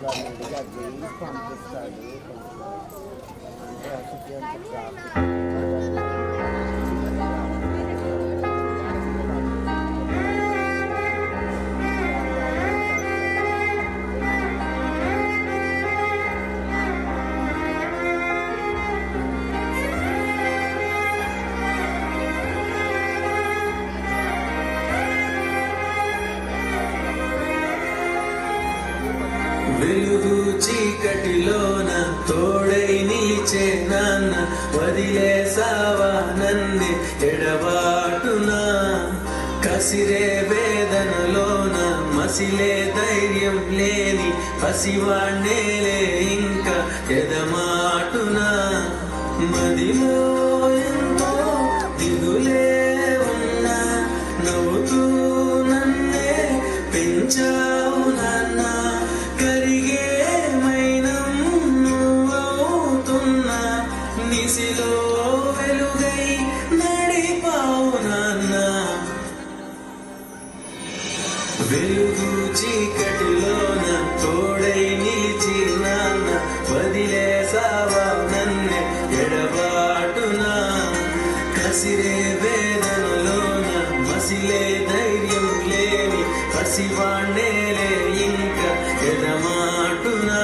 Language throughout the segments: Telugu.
గారిని అడిగి అది చేసి పంపిస్తాడు. వెలుగు చీకటిలోన తోడై నిలిచే నాన్న వదిలేసావా నన్నే ఎడబాటునా కసిరే వేదనలోన మసిలే ధైర్యం లేని పసివాణ్ణేలే ఇంకా ఎదమాటునా మదిలో ఎంతో దిగులే ఉన్నా నవ్వుతూ నన్నే పెంచావు నాన్న కరిగే మైనం నువ్వవుతున్నా నిసిలో వెలుగై నడిపావు నాన్న వెలుగు చీకటిలోన తోడై నిలిచి నాన్న వదిలేసావా నన్నే ఎడబాటునా కసిరే వేదనలోన మసిలే ధైర్యం లేని పసివాణ్ణేలే ఇంకా ఎదమాటునా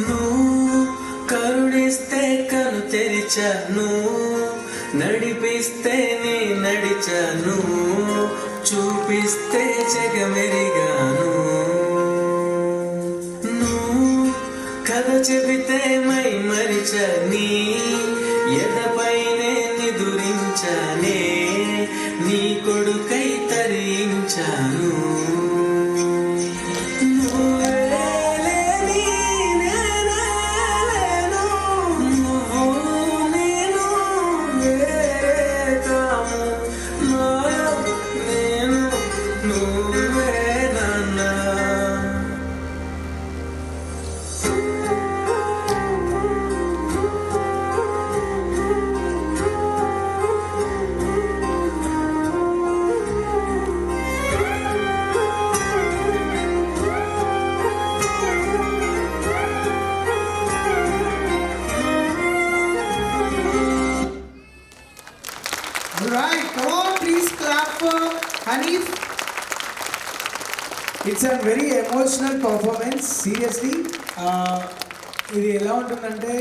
నువ్వు కరుణిస్తే కను తెరిచాను నడిపిస్తే నే నడిచాను చూపిస్తే జగమెరిగాను నువ్వు కథ చెబితే మై మరిచని ఎదపైనే నిదురించానే నీ కొడుకై తరించాను Alright, come on, please clap for Hanif. It's a very emotional performance, seriously. ఇది ఎలా ఉంటుందంటే